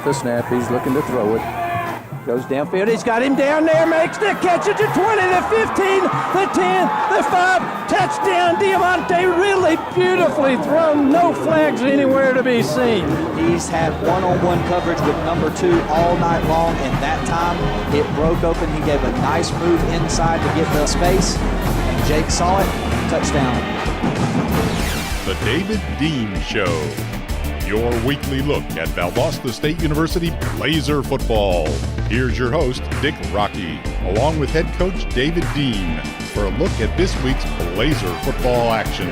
the snap. He's looking to throw it. Goes downfield. He's got him down there. Makes the catch at the 20, the 15, the 10, the 5. Touchdown, Diamante. Really beautifully thrown. No flags anywhere to be seen. He's had one-on-one coverage with number 2 all night long, and that time it broke open. He gave a nice move inside to get the space, and Jake saw it. Touchdown. The David Dean Show. Your weekly look at Valdosta State University Blazer football. Here's your host, Dick Rocky, along with head coach David Dean, for a look at this week's Blazer football action.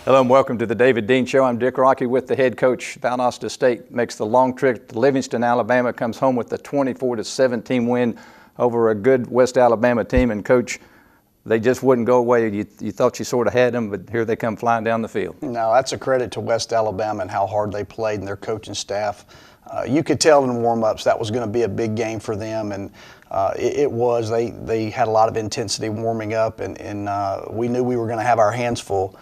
Hello and welcome to the David Dean Show. I'm Dick Rocky with the head coach. Valdosta State makes the long trip to Livingston, Alabama, comes home with a 24-17 win over a good West Alabama team. And Coach, they just wouldn't go away. You thought you sort of had them, but here they come flying down the field. No, that's a credit to West Alabama and how hard they played and their coaching staff. You could tell in warm-ups that was going to be a big game for them, and it was. They had a lot of intensity warming up, and we knew we were going to have our hands full.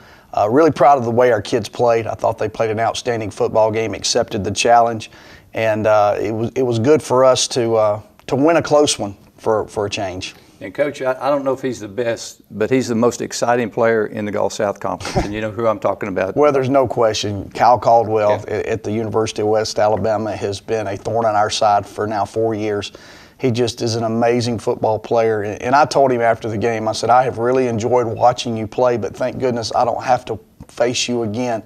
Really proud of the way our kids played. I thought they played an outstanding football game, accepted the challenge, and it was good for us to win a close one for a change. And Coach, I don't know if he's the best, but he's the most exciting player in the Gulf South Conference, and you know who I'm talking about. Well, there's no question. Kyle Caldwell at the University of West Alabama has been a thorn on our side for now 4 years. He just is an amazing football player. And I told him after the game, I said, I have really enjoyed watching you play, but thank goodness I don't have to face you again.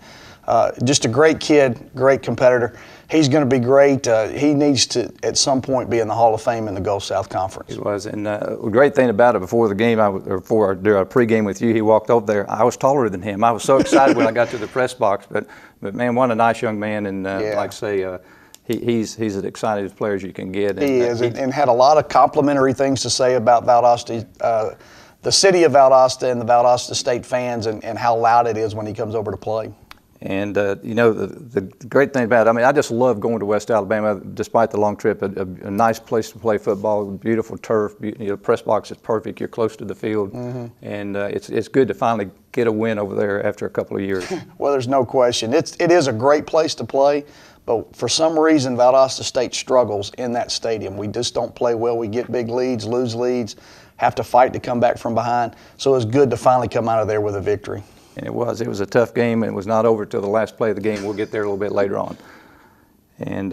Just a great kid, great competitor. He's going to be great. He needs to, at some point, be in the Hall of Fame in the Gulf South Conference. He was, and the great thing about it, before the game, before our pregame with you, he walked over there. I was taller than him. I was so excited when I got to the press box, but man, what a nice young man, and like I say, he's as excited as player as you can get. And, he is, and had a lot of complimentary things to say about Valdosta, the city of Valdosta and the Valdosta State fans, and how loud it is when he comes over to play. And, you know, the great thing about it, I mean, I just love going to West Alabama despite the long trip. A nice place to play football, beautiful turf, press box is perfect. You're close to the field. Mm-hmm. And it's good to finally get a win over there after a couple of years. Well, there's no question. It is a great place to play, but for some reason, Valdosta State struggles in that stadium. We just don't play well. We get big leads, lose leads, have to fight to come back from behind. So it's good to finally come out of there with a victory. And it was a tough game, and it was not over till the last play of the game. We'll get there a little bit later on. And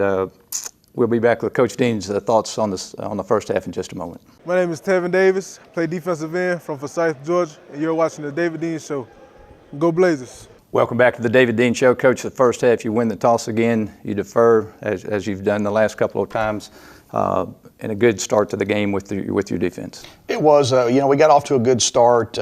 we'll be back with Coach Dean's thoughts on the first half in just a moment. My name is Tevin Davis, play defensive end from Forsyth, Georgia, and you're watching the David Dean Show. Go Blazers. Welcome back to the David Dean Show. Coach, the first half, you win the toss again. You defer, as you've done the last couple of times. And a good start to the game with your defense. It was, we got off to a good start,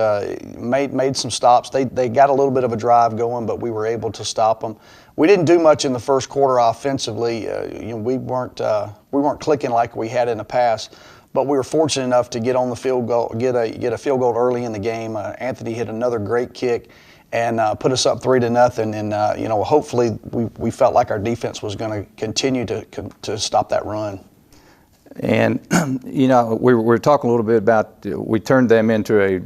made some stops. They got a little bit of a drive going, but we were able to stop them. We didn't do much in the first quarter offensively. We weren't clicking like we had in the past, but we were fortunate enough to get on the field goal, get a field goal early in the game. Anthony hit another great kick and put us up 3-0. And hopefully we felt like our defense was going to continue to stop that run. And, we were talking a little bit about we turned them into a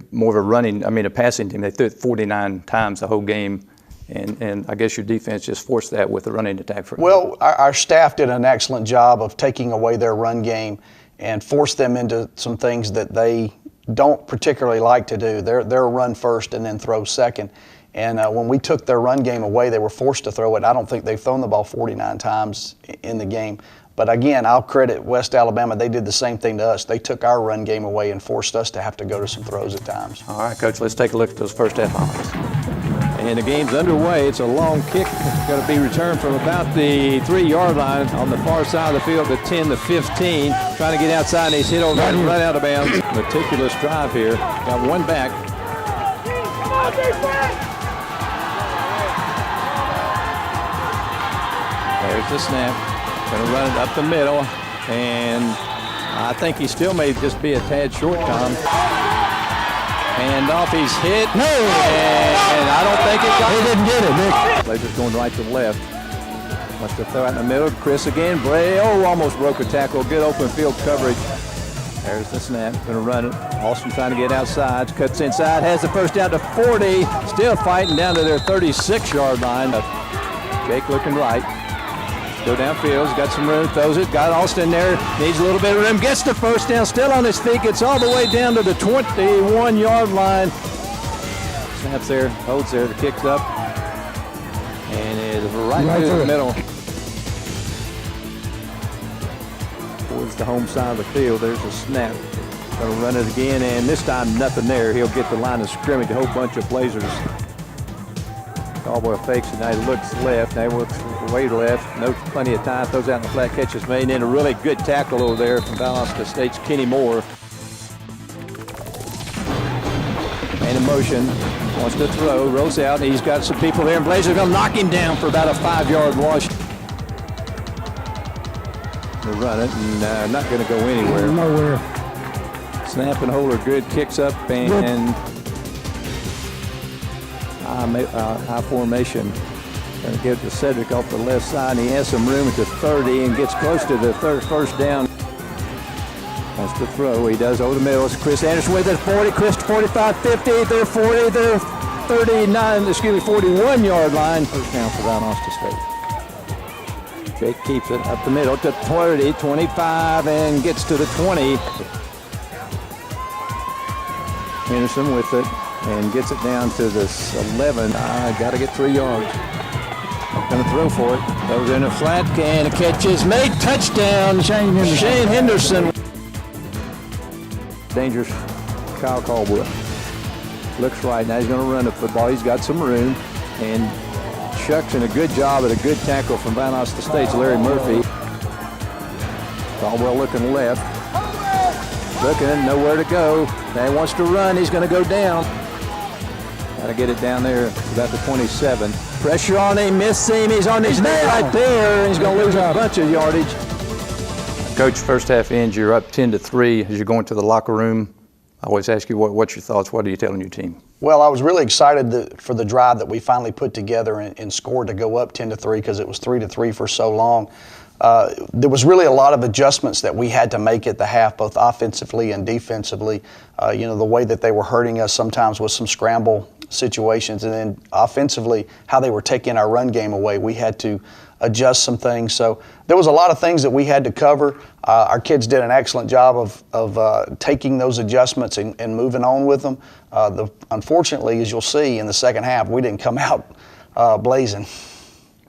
passing team. They threw it 49 times the whole game. And I guess your defense just forced that with the running attack. Well, our staff did an excellent job of taking away their run game and forced them into some things that they don't particularly like to do. They're run first and then throw second. And when we took their run game away, they were forced to throw it. I don't think they've thrown the ball 49 times in the game. But again, I'll credit West Alabama. They did the same thing to us. They took our run game away and forced us to have to go to some throws at times. All right, Coach, let's take a look at those first half highlights. And the game's underway. It's a long kick. It's going to be returned from about the 3-yard line on the far side of the field, the 10 to 15. Trying to get outside, and he's hit over right out of bounds. Meticulous drive here. Got one back. There's the snap. Going to run it up the middle, and I think he still may just be a tad short, Tom. Hand off, he's hit, and I don't think it got. He didn't get it, Nick. Blazers going right to left. Wants to throw out in the middle. Chris again. Almost broke a tackle. Good open field coverage. There's the snap. Going to run it. Austin trying to get outside. Cuts inside. Has the first down to 40. Still fighting down to their 36-yard line. Jake looking right. Go downfield. He's got some room. Throws it. Got Austin there. Needs a little bit of room. Gets the first down. Still on his feet. Gets all the way down to the 21-yard line. Snaps there. Holds there. The kick's up. And is right through the middle. Towards the home side of the field. There's a snap. Going to run it again. And this time nothing there. He'll get the line of scrimmage. A whole bunch of Blazers. Caldwell fakes it. Now he looks left. Now he looks way left. Knows plenty of time. Throws out in the flat. Catches made. And then a really good tackle over there from Valdosta State's Kenny Moore. And in motion. Wants to throw. Rolls out. He's got some people there. And Blazers going to knock him down for about a 5-yard wash. They'll run it. And not going to go anywhere. Nowhere. Snap and hold are good. Kicks up and high formation. Going to give it to Cedric off the left side. He has some room at the 30 and gets close to the first down. Wants to throw. He does over the middle. It's Chris Anderson with it. 40, Chris 45, 50. They're 40. They're 41-yard line. First down for Valdosta State. Jake keeps it up the middle to 30, 25, and gets to the 20. Henderson with it and gets it down to the 11. Got to get 3 yards. Going to throw for it. Throws in a flat and a catch is made. Touchdown, Shane Henderson. Dangerous Kyle Caldwell. Looks right. Now he's going to run the football. He's got some room. And Chuck's in a good job at a good tackle from Valdosta State's Larry Murphy. Caldwell looking left. Looking, nowhere to go. Now he wants to run. He's going to go down. Got to get it down there about the 27. Pressure on him, miss him. He's on his knee right there. He's going to lose a bunch of yardage. Coach, first half ends, you're up 10-3 as you're going to the locker room. I always ask you, what's your thoughts? What are you telling your team? Well, I was really excited for the drive that we finally put together and scored to go up 10-3 because it was 3-3 for so long. There was really a lot of adjustments that we had to make at the half, both offensively and defensively. The way that they were hurting us sometimes with some scramble situations, and then offensively, how they were taking our run game away. We had to adjust some things. So there was a lot of things that we had to cover. Our kids did an excellent job of taking those adjustments and moving on with them. Unfortunately, as you'll see in the second half, we didn't come out blazing.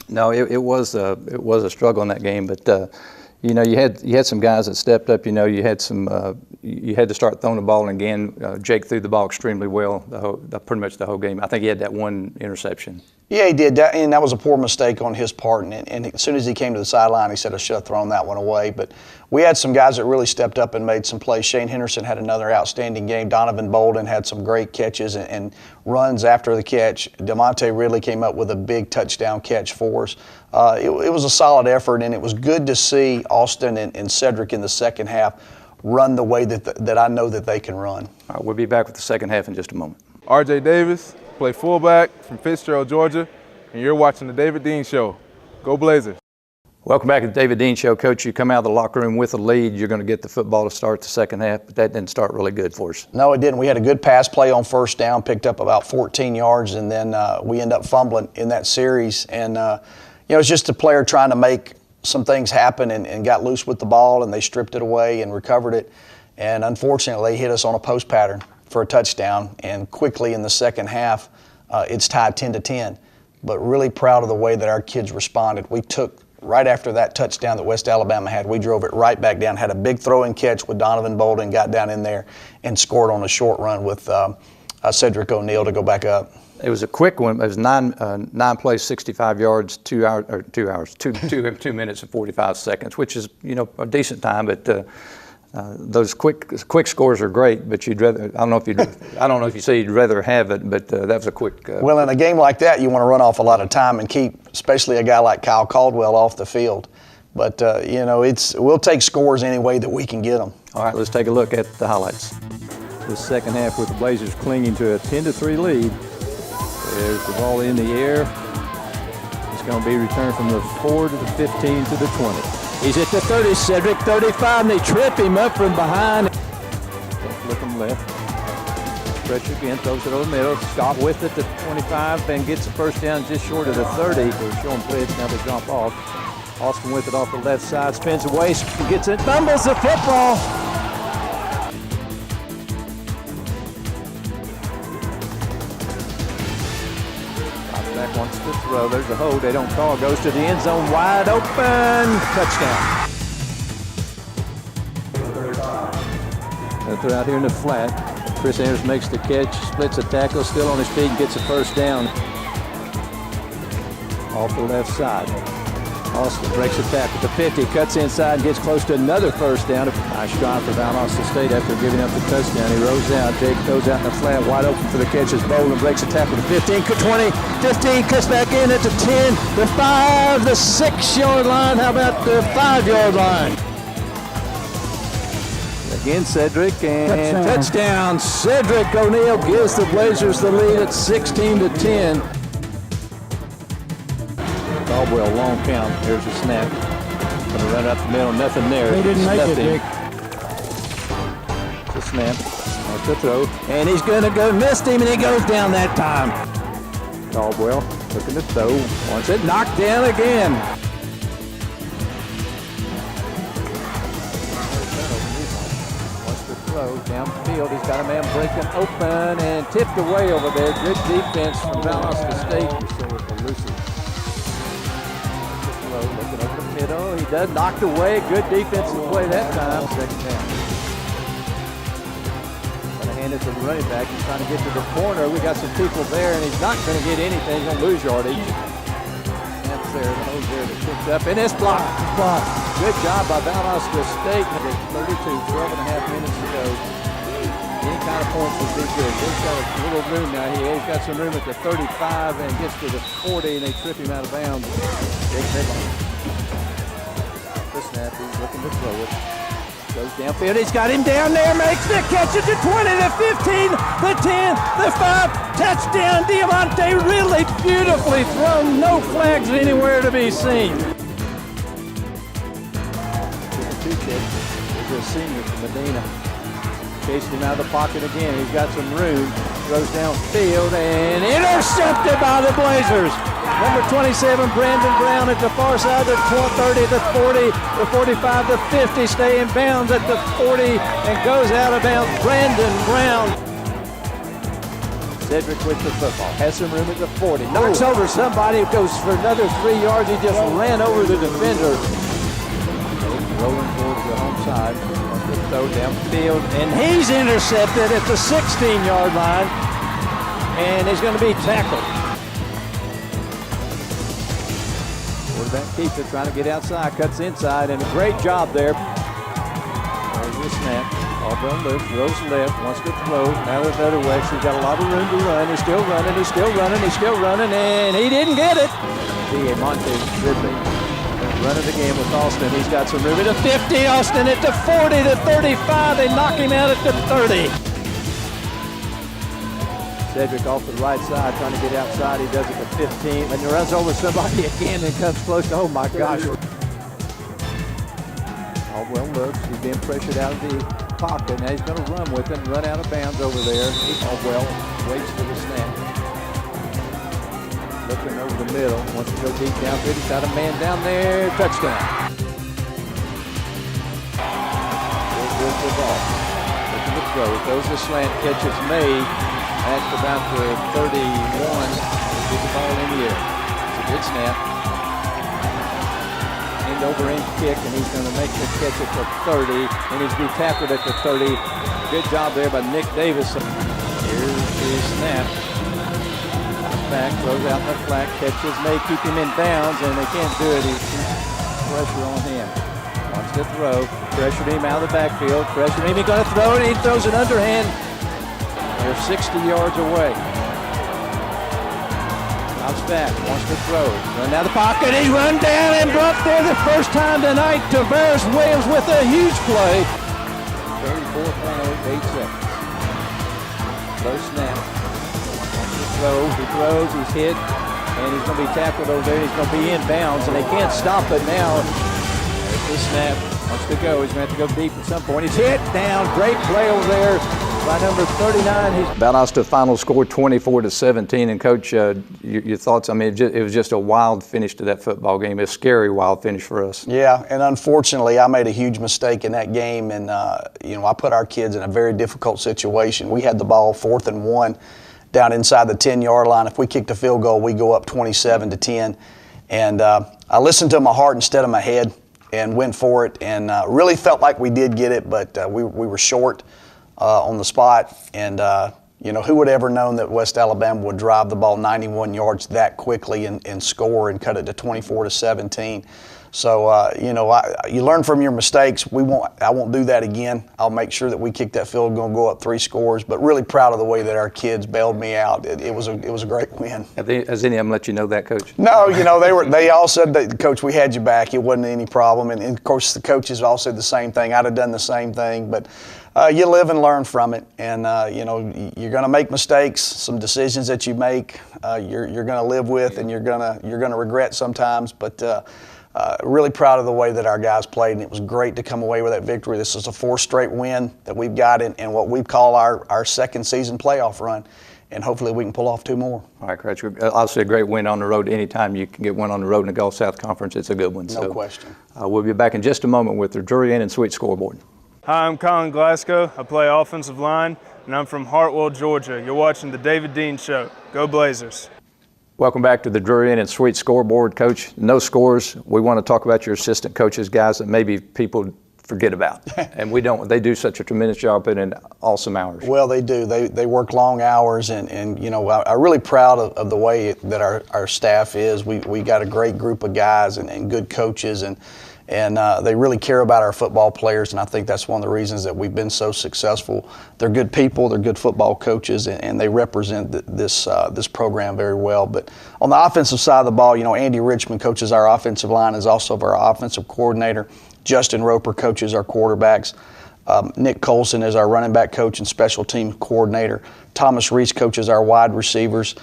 No, it was a struggle in that game, but you had some guys that stepped up. You had to start throwing the ball, and again, Jake threw the ball extremely well pretty much the whole game. I think he had that one interception. Yeah, he did, and that was a poor mistake on his part. And as soon as he came to the sideline, he said, "I should have thrown that one away." But we had some guys that really stepped up and made some plays. Shane Henderson had another outstanding game. Donovan Bolden had some great catches and runs after the catch. DeMonte Ridley came up with a big touchdown catch for us. It was a solid effort, and it was good to see Austin and Cedric in the second half run the way that I know that they can run. All right, we'll be back with the second half in just a moment. R.J. Davis, play fullback from Fitzgerald, Georgia, and you're watching The David Dean Show. Go Blazers. Welcome back to the David Dean Show. Coach, you come out of the locker room with a lead. You're going to get the football to start the second half, but that didn't start really good for us. No, it didn't. We had a good pass play on first down, picked up about 14 yards, and then we end up fumbling in that series. And, it's just a player trying to make some things happen and got loose with the ball, and they stripped it away and recovered it. And unfortunately, they hit us on a post pattern for a touchdown. And quickly in the second half, it's tied 10-10. But really proud of the way that our kids responded. We took, right after that touchdown that West Alabama had, we drove it right back down, had a big throw-in catch with Donovan Bolden, got down in there and scored on a short run with Cedric O'Neal to go back up. It was a quick one. It was nine plays, 65 yards, 2 minutes and 45 seconds, which is a decent time. But those quick scores are great. But you'd rather I don't know if you say you'd rather have it, but that was a quick. Well, in a game like that, you want to run off a lot of time and keep, especially a guy like Kyle Caldwell, off the field. But we'll take scores any way that we can get them. All right, let's take a look at the highlights. The second half with the Blazers clinging to a 10-3 lead. There's the ball in the air. It's going to be returned from the 4 to the 15 to the 20. He's at the 30, Cedric, 35, and they trip him up from behind. Look him left. pressure again, throws it over the middle. Scott with it to 25 and gets the first down just short of the 30. They're showing blitz, now they jump off. Austin with it off the left side, spins away, gets it, fumbles the football. Back wants to throw, there's a hold, they don't call, goes to the end zone, wide open, touchdown. They're out here in the flat. Chris Anders makes the catch, splits a tackle, still on his feet, and gets a first down. Off the left side. Austin breaks the tackle to 50, cuts inside, and gets close to another first down. Nice drive for Valdosta State after giving up the touchdown. He rolls out, Jake goes out in the flat, wide open for the catch as Bolin breaks the tackle to 15, 20, 15, cuts back in at the 10, the 5, the 6-yard line. How about the 5-yard line? Again, Cedric, and touchdown. Cedric O'Neal gives the Blazers the lead at 16-10. Caldwell, long count. Here's a snap. Going to run up the middle, nothing there. They didn't make it, Dick. It's a snap. That's the throw. And he's going to go, missed him, and he goes down that time. Caldwell looking to throw. Wants it knocked down again. Downfield, he's got a man breaking open and tipped away over there. Good defense from Valdosta State. So it's elusive. Looking over the middle, he does knocked away. Good defensive play that time. Second down. Gonna hand it to the running back. He's trying to get to the corner. We got some people there, and he's not going to get anything. He's going to lose yardage. That's there. The hose there that picked up, and it's blocked. Good job by Valdosta State. 32, 12 and a half minutes to go. Any kind of points would be good. He's got a little room now here. He's got some room at the 35 and gets to the 40, and they trip him out of bounds. Big headline. The snap, he's looking to throw it. Goes downfield, he's got him down there, makes the catch at the 20, the 15, the 10, the 5, touchdown, Diamante, really beautifully thrown, no flags anywhere to be seen. Here's a senior from Medina. Chasing him out of the pocket again, he's got some room, throws downfield and intercepted by the Blazers. Number 27, Brandon Brown at the far side, the 30, the 40, the 45, the 50, stay in bounds at the 40 and goes out of bounds. Brandon Brown. Cedric with the football, has some room at the 40, knocks over somebody, goes for another 3 yards, he just ran over the defender. Rolling towards the home side, throw downfield, and he's intercepted at the 16-yard line, and he's going to be tackled. Quarterback keeps it, trying to get outside, cuts inside, and a great job there. There's the snap. Auburn looks, throws left, wants to throw. Now there's another way. He's got a lot of room to run. He's still running, he's still running, he's still running, and he didn't get it. Diamante Ridley running again with Austin. He's got some room at the 50. Austin at the 40, the 35. They knock him out at the 30. Cedric off the right side, trying to get outside. He does it to 15, and he runs over somebody again and comes close to, oh my gosh. Caldwell looks, he's being pressured out of the pocket. Now he's going to run with it and run out of bounds over there. Caldwell waits for the snap. Looking over the middle, wants to go deep downfield. He's got a man down there, touchdown. Good for the ball. Looking to throw, throws the slant, catch is made. At about the 31, get the ball in the air. It's a good snap. End over end kick, and he's going to make the catch at the 30, and he's be tackled at the 30. Good job there by Nick Davis. Here's the snap. Back, throws out in the flat, catches may keep him in bounds, and they can't do it. He's pressure on him. Wants to throw, pressured him out of the backfield, pressured him, he's going to throw it, he throws an underhand. They're 60 yards away. Bounce back, wants to throw. Run out of the pocket, he run down and brought there the first time tonight. Tavares Williams with a huge play. 34.8 seconds. Low snap. Wants to throw, he throws, he's hit, and he's going to be tackled over there. He's going to be in bounds, and they can't stop it now. There's the snap. Wants to go, he's going to have to go deep at some point. He's hit down, great play over there by number 39. Valdosta final score 24-17. And Coach, your thoughts? I mean, it was just a wild finish to that football game. A scary wild finish for us. Yeah, and unfortunately, I made a huge mistake in that game, and I put our kids in a very difficult situation. We had the ball 4th and 1 down inside the 10-yard line. If we kicked a field goal, we go up 27-10. And I listened to my heart instead of my head and went for it, and really felt like we did get it, but we were short on the spot. And who would ever known that West Alabama would drive the ball 91 yards that quickly and score and cut it to 24-17. So, you learn from your mistakes. I won't do that again. I'll make sure that we kick that field goal and go up 3 scores. But really proud of the way that our kids bailed me out. It was a great win. Has any of them let you know that, Coach? No, they all said that, Coach, we had you back. It wasn't any problem. And of course, the coaches all said the same thing. I'd have done the same thing. But you live and learn from it. And, you're going to make mistakes, some decisions that you make you're going to live with, and you're going to regret sometimes. But really proud of the way that our guys played, and it was great to come away with that victory. This is a 4th straight win that we've got in what we call our second season playoff run, and hopefully we can pull off 2 more. All right, Coach. Obviously a great win on the road. Anytime you can get one on the road in the Gulf South Conference, it's a good one. No question. We'll be back in just a moment with the Drury Inn and Suite scoreboard. Hi, I'm Colin Glasgow. I play offensive line, and I'm from Hartwell, Georgia. You're watching The David Dean Show. Go Blazers. Welcome back to the Drury Inn and Suite scoreboard, Coach. No scores. We want to talk about your assistant coaches, guys that maybe people forget about. And we don't. They do such a tremendous job putting in awesome hours. Well, they do. They work long hours, and I'm really proud of the way that our staff is. We got a great group of guys and good coaches, and they really care about our football players, and I think that's one of the reasons that we've been so successful. They're good people, they're good football coaches, and they represent this program very well. But on the offensive side of the ball, Andy Richmond coaches our offensive line, is also our offensive coordinator. Justin Roper coaches our quarterbacks. Nick Colson is our running back coach and special team coordinator. Thomas Reese coaches our wide receivers.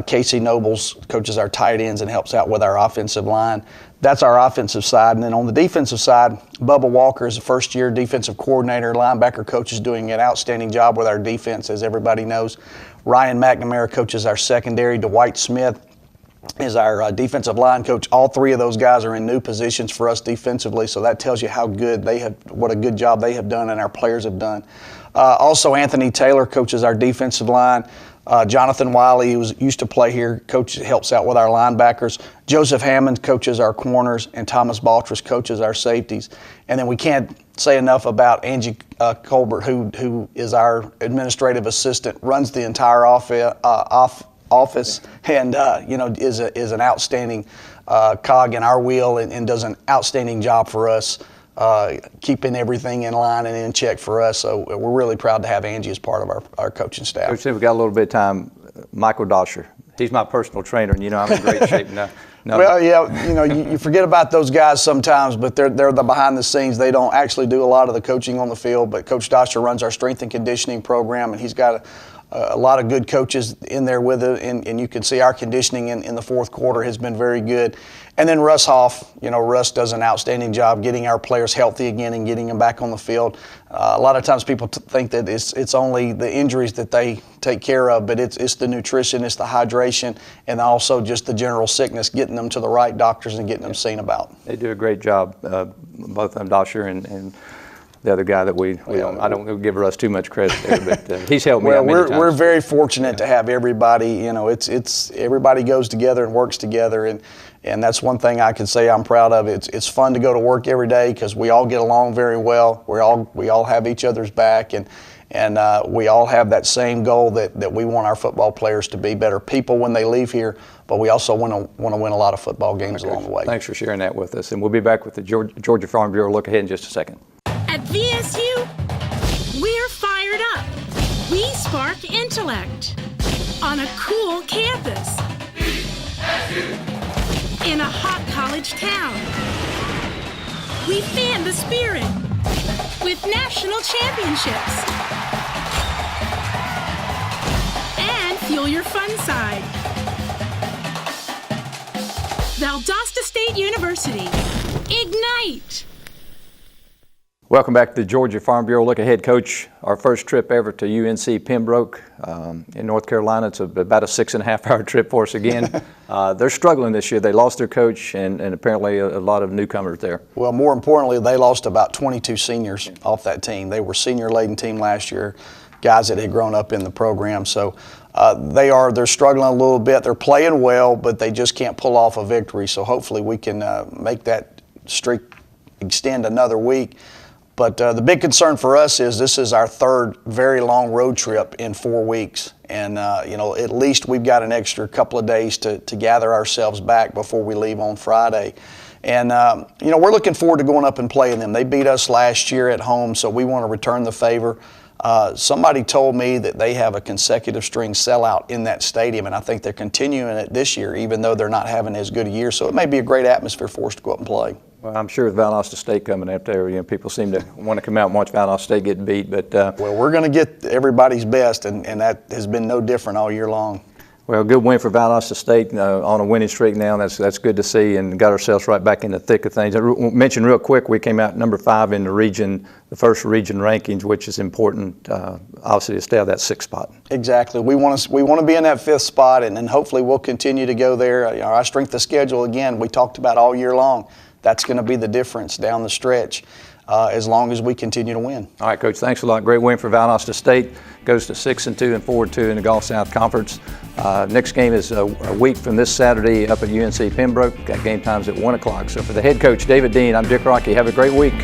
Casey Nobles coaches our tight ends and helps out with our offensive line. That's our offensive side. And then on the defensive side, Bubba Walker is a first-year defensive coordinator. Linebacker coach is doing an outstanding job with our defense, as everybody knows. Ryan McNamara coaches our secondary. Dwight Smith is our defensive line coach. All 3 of those guys are in new positions for us defensively, so that tells you what a good job they have done and our players have done. Also, Anthony Taylor coaches our defensive line. Jonathan Wiley, who used to play here, helps out with our linebackers. Joseph Hammond coaches our corners, and Thomas Baltras coaches our safeties. And then we can't say enough about Angie Colbert, who is our administrative assistant, runs the entire office, and is an outstanding cog in our wheel and does an outstanding job for us, keeping everything in line and in check for us. So we're really proud to have Angie as part of our coaching staff. Coach, we've got a little bit of time. Michael Dosher, he's my personal trainer, and I'm in great shape now. No. Well, yeah, you forget about those guys sometimes, but they're the behind the scenes. They don't actually do a lot of the coaching on the field, but Coach Dosher runs our strength and conditioning program, and he's got a lot of good coaches in there with it, and you can see our conditioning in the 4th quarter has been very good. And then Russ Hoff, Russ does an outstanding job getting our players healthy again and getting them back on the field. A lot of times people think that it's only the injuries that they take care of, but it's the nutrition, it's the hydration, and also just the general sickness, getting them to the right doctors and getting them seen about. They do a great job, both of them, Dosher and the other guy that I don't give Russ too much credit there, but he's helped me out many times. We're very fortunate to have everybody. It's everybody goes together and works together, and that's one thing I can say I'm proud of. It's fun to go to work every day because we all get along very well. We all have each other's back, and we all have that same goal that we want our football players to be better people when they leave here, but we also want to win a lot of football games along the way. Thanks for sharing that with us, and we'll be back with the Georgia Farm Bureau look ahead in just a second. At VSU, we're fired up. We spark intellect on a cool campus in a hot college town. We fan the spirit with national championships and fuel your fun side. Valdosta State University. Ignite! Welcome back to the Georgia Farm Bureau Look Ahead, Coach. Our first trip ever to UNC Pembroke in North Carolina. It's about a 6.5-hour trip for us again. They're struggling this year. They lost their coach and apparently a lot of newcomers there. Well, more importantly, they lost about 22 seniors off that team. They were senior-laden team last year, guys that had grown up in the program. So they're struggling a little bit. They're playing well, but they just can't pull off a victory. So hopefully we can make that streak extend another week. But the big concern for us is this is our third very long road trip in 4 weeks. And, at least we've got an extra couple of days to gather ourselves back before we leave on Friday. And, we're looking forward to going up and playing them. They beat us last year at home, so we want to return the favor. Somebody told me that they have a consecutive string sellout in that stadium, and I think they're continuing it this year, even though they're not having as good a year. So it may be a great atmosphere for us to go up and play. Well, I'm sure with Valdosta State coming up there, people seem to want to come out and watch Valdosta State get beat. But well, we're going to get everybody's best, and that has been no different all year long. Well, good win for Valdosta State on a winning streak now. That's good to see, and got ourselves right back in the thick of things. I mentioned real quick, we came out number 5 in the region, the first region rankings, which is important, obviously, to stay out of that 6th spot. Exactly. We want to be in that 5th spot, and hopefully we'll continue to go there. Our strength of schedule, again, we talked about all year long. That's going to be the difference down the stretch as long as we continue to win. All right, Coach, thanks a lot. Great win for Valdosta State. Goes to 6-2 and 4-2 in the Gulf South Conference. Next game is a week from this Saturday up at UNC Pembroke. Got game times at 1 o'clock. So for the head coach, David Dean, I'm Dick Rocky. Have a great week.